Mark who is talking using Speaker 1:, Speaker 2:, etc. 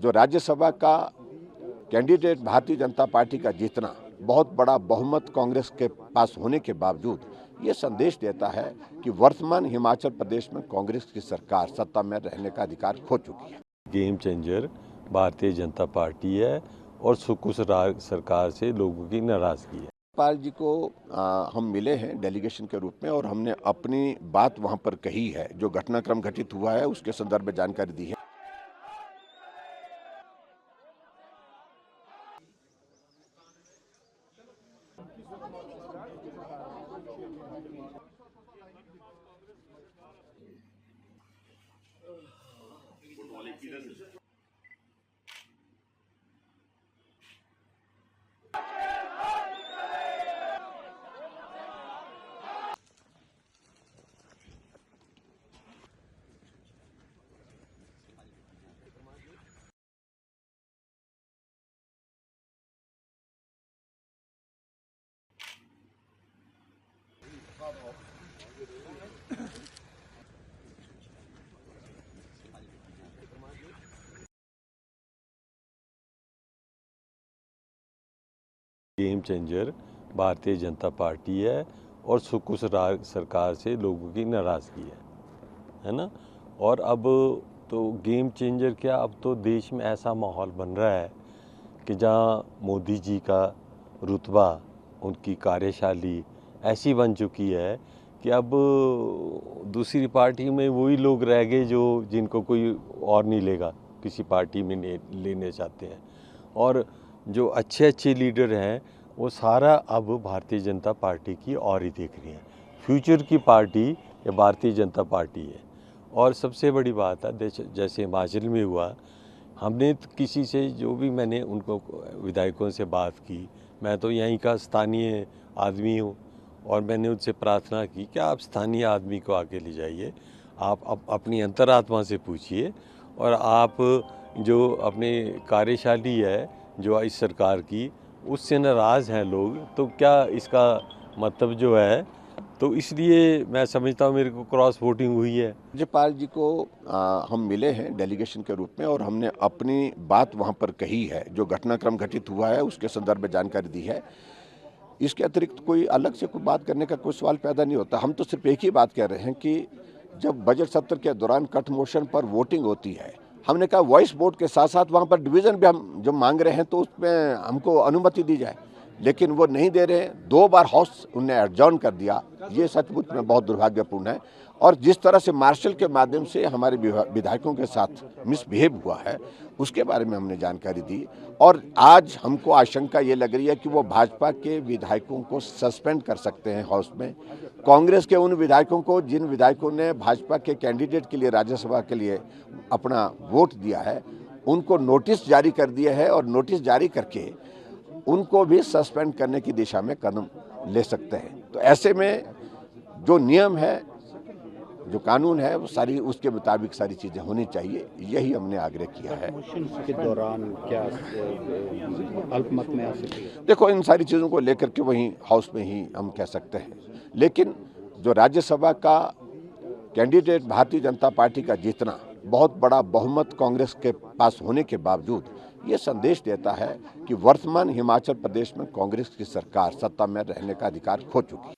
Speaker 1: जो राज्यसभा का candidate Bharatiya Janata party का जीतना बहुत बड़ा बहुमत कांग्रेस के पास होने के बावजूद ये संदेश देता है कि वर्तमान हिमाचल प्रदेश में कांग्रेस की सरकार सत्ता में रहने का अधिकार खो चुकी है।
Speaker 2: Game changer Bharatiya Janata party है और सुकुश सरकार से लोगों की नाराजगी है।
Speaker 1: पाल जी को हम मिले हैं डेलीगेशन के रूप में और हमने अपनी बात वहां पर कही है, जो घटनाक्रम घटित हुआ है उसके संदर्भ में जानकारी दी है।
Speaker 2: Game changer Bharatiya Janata party है और सुकुश सरकार से लोगों की नाराजगी है ना। और अब तो गेम चेंजर क्या, अब तो देश में ऐसा माहौल बन रहा है कि जहां मोदी जी का रुतबा, उनकी कार्यशैली ऐसी बन चुकी है कि अब दूसरी पार्टी में वही लोग रह गए जो जिनको कोई और नहीं लेगा, किसी पार्टी में लेने चाहते हैं। और जो अच्छे अच्छे लीडर हैं वो सारा अब भारतीय जनता पार्टी की और ही देख रही हैं। फ्यूचर की पार्टी ये भारतीय जनता पार्टी है। और सबसे बड़ी बात है, जैसे हिमाचल में हुआ, हमने किसी से जो भी मैंने उनको विधायकों से बात की, मैं तो यहीं का स्थानीय आदमी हूँ और मैंने उनसे प्रार्थना की कि आप स्थानीय आदमी को आगे ले जाइए, आप अपनी अंतरात्मा से पूछिए और आप जो अपने कार्यशैली है जो इस सरकार की, उससे नाराज़ हैं लोग, तो क्या इसका मतलब जो है, तो इसलिए मैं समझता हूँ मेरे को क्रॉस वोटिंग हुई है।
Speaker 1: राज्यपाल जी को हम मिले हैं डेलीगेशन के रूप में और हमने अपनी बात वहां पर कही है, जो घटनाक्रम घटित हुआ है उसके संदर्भ में जानकारी दी है। इसके अतिरिक्त कोई अलग से कोई बात करने का कोई सवाल पैदा नहीं होता। हम तो सिर्फ एक ही बात कह रहे हैं कि जब बजट सत्र के दौरान कट मोशन पर वोटिंग होती है, हमने कहा वॉइस वोट के साथ साथ वहां पर डिवीजन भी हम जब मांग रहे हैं तो उसमें हमको अनुमति दी जाए, लेकिन वो नहीं दे रहे हैं। 2 बार हाउस उन्हें एडजॉर्न कर दिया, ये सचमुच में बहुत दुर्भाग्यपूर्ण है। और जिस तरह से मार्शल के माध्यम से हमारे विधायकों के साथ मिसबिहेव हुआ है उसके बारे में हमने जानकारी दी। और आज हमको आशंका ये लग रही है कि वो भाजपा के विधायकों को सस्पेंड कर सकते हैं हाउस में। कांग्रेस के उन विधायकों को जिन विधायकों ने भाजपा के कैंडिडेट के लिए राज्यसभा के लिए अपना वोट दिया है, उनको नोटिस जारी कर दिया है और नोटिस जारी करके उनको भी सस्पेंड करने की दिशा में कदम ले सकते हैं। तो ऐसे में जो नियम है, जो कानून है, वो सारी उसके मुताबिक सारी चीजें होनी चाहिए, यही हमने आग्रह किया है।
Speaker 3: के दौरान क्या अल्पमत में आ सकती है?
Speaker 1: देखो, इन सारी चीजों को लेकर के वहीं हाउस में ही हम कह सकते हैं, लेकिन जो राज्यसभा का कैंडिडेट भारतीय जनता पार्टी का जीतना बहुत बड़ा बहुमत कांग्रेस के पास होने के बावजूद ये संदेश देता है कि वर्तमान हिमाचल प्रदेश में कांग्रेस की सरकार सत्ता में रहने का अधिकार खो चुकी है।